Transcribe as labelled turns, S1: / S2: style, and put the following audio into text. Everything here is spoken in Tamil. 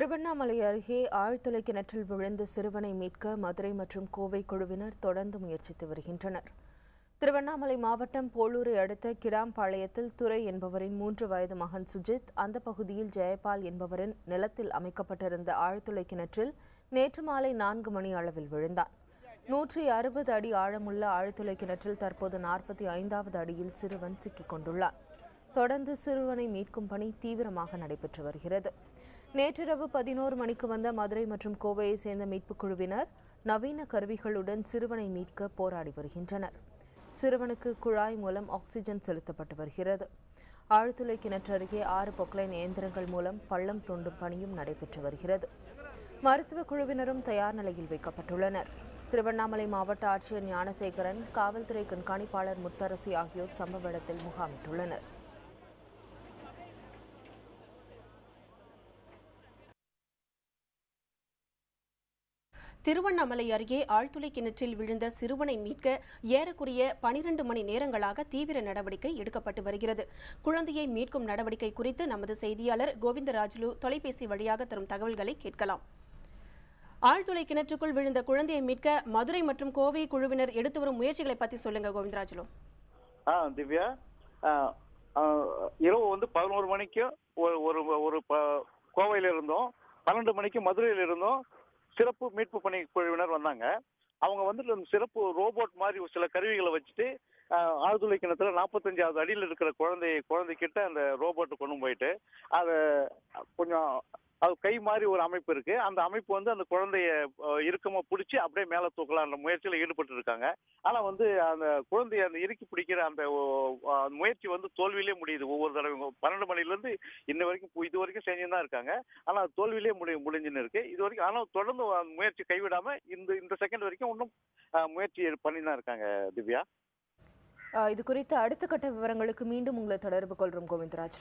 S1: திருவண்ணாமலை அருகே ஆழ்துளை கிணற்றில் விழுந்த சிறுவனை மீட்க மதுரை மற்றும் கோவை குழுவினர் தொடர்ந்து முயற்சித்து வருகின்றனர். திருவண்ணாமலை மாவட்டம் போளூரை அடுத்த கிடாம்பாளையத்தில் துரை என்பவரின் 3 வயது மகன் சுஜித் அந்த பகுதியில் ஜெயபால் என்பவரின் நிலத்தில் அமைக்கப்பட்டிருந்த ஆழ்துளை கிணற்றில் நேற்று மாலை 4 மணி அளவில் விழுந்தான். 160 அடி ஆழமுள்ள ஆழ்துளை கிணற்றில் தற்போது 45வது அடியில் சிறுவன் சிக்கிக் கொண்டுள்ளான். தொடர்ந்து சிறுவனை மீட்கும் பணி தீவிரமாக நடைபெற்று வருகிறது. நேற்றிரவு 11 மணிக்கு வந்த மதுரை மற்றும் கோவையை சேர்ந்த மீட்புக் குழுவினர் நவீன கருவிகளுடன் சிறுவனை மீட்க போராடி வருகின்றனர். சிறுவனுக்கு குழாய் மூலம் ஆக்சிஜன் செலுத்தப்பட்டு வருகிறது. ஆழ்துளை கிணற்று அருகே 6 பொக்லைன் இயந்திரங்கள் மூலம் பள்ளம் தோண்டும் பணியும் நடைபெற்று வருகிறது. மருத்துவ குழுவினரும் தயார் நிலையில் வைக்கப்பட்டுள்ளனர். திருவண்ணாமலை மாவட்ட ஆட்சியர் ஞானசேகரன், காவல்துறை கண்காணிப்பாளர் முத்தரசி ஆகியோர் சம்பவ இடத்தில் முகாமிட்டுள்ளனர்.
S2: திருவண்ணாமலை அருகே ஆழ்துளை கிணற்றில் விழுந்த சிறுவனை மீட்க ஏறக்குறைய 12 மணி நேரங்களாக தீவிர நடவடிக்கை எடுக்கப்பட்டு வருகிறது. குழந்தையை மீட்கும் நடவடிக்கை குறித்து நமது செய்தியாளர் கோவிந்தராஜுலு தொலைபேசி வழியாக தரும் தகவல்களை கேட்கலாம். ஆழ்துளை கிணற்றுக்குள் விழுந்த குழந்தையை மீட்க மதுரை மற்றும் கோவை குழுவினர் எடுத்து வரும் முயற்சிகளை பத்தி சொல்லுங்க கோவிந்தராஜுலு.
S3: திவ்யா, இரவு 11 மணிக்கு ஒரு கோவையில இருந்தோம், 12 மணிக்கு மதுரையில இருந்தோம். சிறப்பு மீட்பு பணி குழுவினர் வந்தாங்க. அவங்க சிறப்பு ரோபோட் மாதிரி சில கருவிகளை வச்சுட்டு ஆழ்துளை கிணத்துல 45வது அடியில் இருக்கிற குழந்தைகிட்ட அந்த ரோபோட்டை கொண்டு போயிட்டு அதை கொஞ்சம் அது கை மாதிரி ஒரு அமைப்பு இருக்கு. அந்த அமைப்பு அந்த குழந்தைய இறுக்கமா பிடிச்சி அப்படியே மேல தூக்கலாம் அந்த முயற்சியில ஈடுபட்டு இருக்காங்க. ஆனா அந்த குழந்தைய அந்த இறுக்கி பிடிக்கிற அந்த முயற்சி தோல்வியிலே முடியுது. ஒவ்வொரு தடவை 12 மணில இருந்து இது வரைக்கும் செஞ்சுதான் இருக்காங்க. ஆனா தோல்வியிலே முடிஞ்சுன்னு இருக்கு இது வரைக்கும். ஆனா தொடர்ந்து முயற்சி கைவிடாம இந்த செகண்ட் வரைக்கும் இன்னும் முயற்சி பண்ணி தான் இருக்காங்க. திவ்யா,
S1: இது குறித்த அடுத்த கட்ட விவரங்களுக்கு மீண்டும் உங்களை தொடர்பு கொள்றோம் கோவிந்தராஜ்.